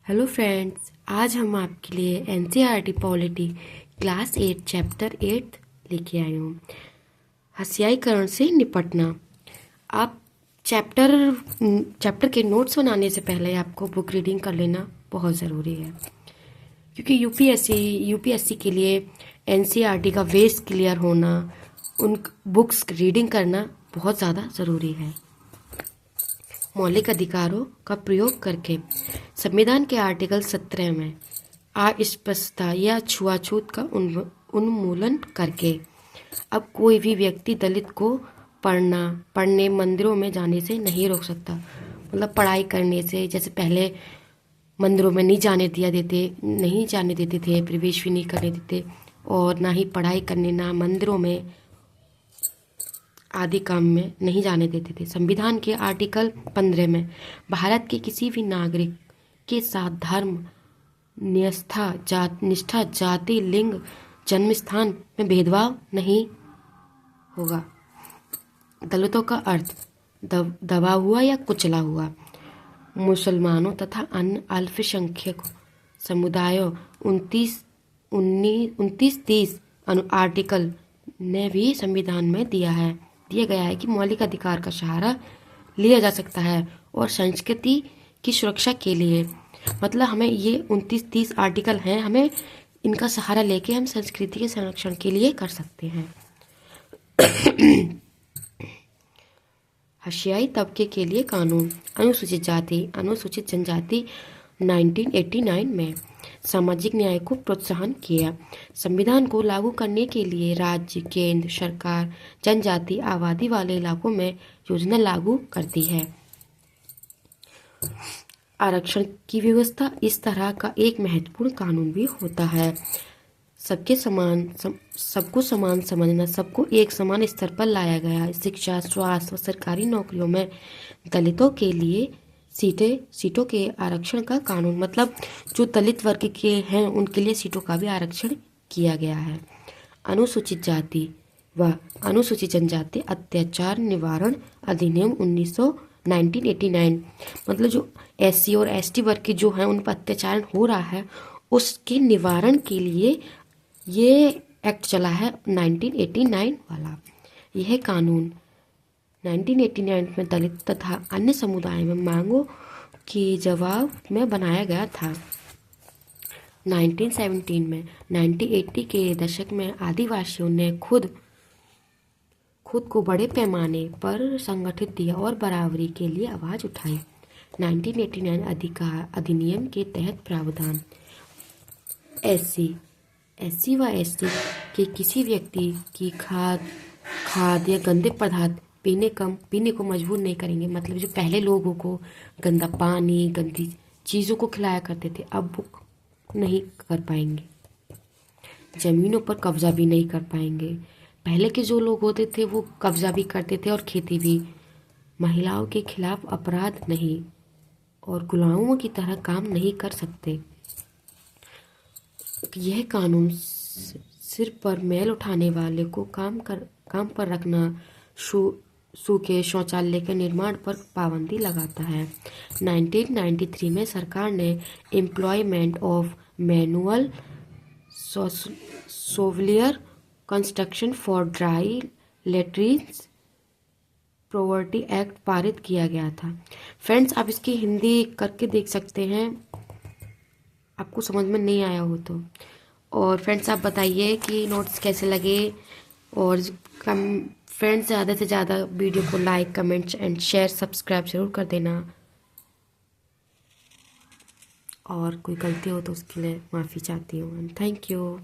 Hello friends, आज हम आपके लिए एनसीईआरटी पॉलिटी क्लास 8 चैप्टर 8 लेके आए हूँ। हसियाईकरण से निपटना। आप चैप्टर के नोट्स बनाने से पहले आपको बुक रीडिंग कर लेना बहुत ज़रूरी है, क्योंकि यूपीएससी के लिए एनसीईआरटी का बेस क्लियर होना, उन बुक्स रीडिंग करना बहुत ज़्यादा ज़रूरी है। मौलिक अधिकारों का प्रयोग करके संविधान के आर्टिकल 17 में अस्पृश्यता या छुआछूत का उन्मूलन करके अब कोई भी व्यक्ति दलित को पढ़ने मंदिरों में जाने से नहीं रोक सकता। मतलब पढ़ाई करने से, जैसे पहले मंदिरों में नहीं जाने देते थे, प्रवेश भी नहीं करने देते, और ना ही पढ़ाई करने, ना मंदिरों में आदि काम में नहीं जाने देते थे। संविधान के आर्टिकल 15 में भारत के किसी भी नागरिक के साथ धर्म, निष्ठा, जाति, लिंग, जन्म स्थान में भेदभाव नहीं होगा। दलितों का अर्थ दबा हुआ या कुचला हुआ। मुसलमानों तथा अन्य अल्पसंख्यक समुदायों 29-30 आर्टिकल ने भी संविधान में दिया गया है कि मौलिक अधिकार का सहारा लिया जा सकता है, और संस्कृति की सुरक्षा के लिए, मतलब हमें ये 29-30 आर्टिकल हैं, हमें इनका सहारा लेके हम संस्कृति के संरक्षण के लिए कर सकते हैं। हशियाई तबके के लिए कानून। अनुसूचित जाति, अनुसूचित जनजाति 1989 में सामाजिक न्याय को प्रोत्साहन किया। संविधान को लागू करने के लिए राज्य, केंद्र सरकार जनजाति आबादी वाले इलाकों में योजना लागू करती है। आरक्षण की व्यवस्था इस तरह का एक महत्वपूर्ण कानून भी होता है। सबको समान समझना, सबको एक समान स्तर पर लाया गया। शिक्षा, स्वास्थ्य और सरकारी नौकरियों में दलितों के लिए सीटों के आरक्षण का कानून, मतलब जो दलित वर्ग के हैं उनके लिए सीटों का भी आरक्षण किया गया है। अनुसूचित जाति व अनुसूचित जनजाति अत्याचार निवारण अधिनियम 1989, मतलब जो एससी और एसटी वर्ग के जो हैं उन पर अत्याचार हो रहा है, उसके निवारण के लिए ये एक्ट चला है 1989 वाला। यह कानून 1989 में दलित तथा अन्य समुदाय में मांगों के जवाब में बनाया गया था। 1917 में 1980 के दशक में आदिवासियों ने खुद को बड़े पैमाने पर संगठित दिया और बराबरी के लिए आवाज़ उठाई। 1989 अधिनियम के तहत प्रावधान। एससी व एसटी के किसी व्यक्ति की खाद या गंदे पदार्थ पीने को मजबूर नहीं करेंगे। मतलब जो पहले लोगों को गंदा पानी, गंदी चीज़ों को खिलाया करते थे, अब वो नहीं कर पाएंगे। ज़मीनों पर कब्जा भी नहीं कर पाएंगे। पहले के जो लोग होते थे वो कब्जा भी करते थे और खेती भी। महिलाओं के खिलाफ अपराध नहीं और गुलामों की तरह काम नहीं कर सकते। यह कानून सिर पर मैल उठाने वाले को काम पर रखना, सूखे शौचालय के निर्माण पर पाबंदी लगाता है। 1993 में सरकार ने एम्प्लॉयमेंट ऑफ मैनुअल सोवलियर construction for dry latrines property act पारित किया गया था। फ्रेंड्स, आप इसकी हिंदी करके देख सकते हैं, आपको समझ में नहीं आया हो तो। और फ्रेंड्स, आप बताइए कि नोट्स कैसे लगे, और फ्रेंड्स ज़्यादा से ज़्यादा वीडियो को like, comments and share, subscribe जरूर कर देना, और कोई गलती हो तो उसके लिए माफ़ी चाहती हूँ। Thank you.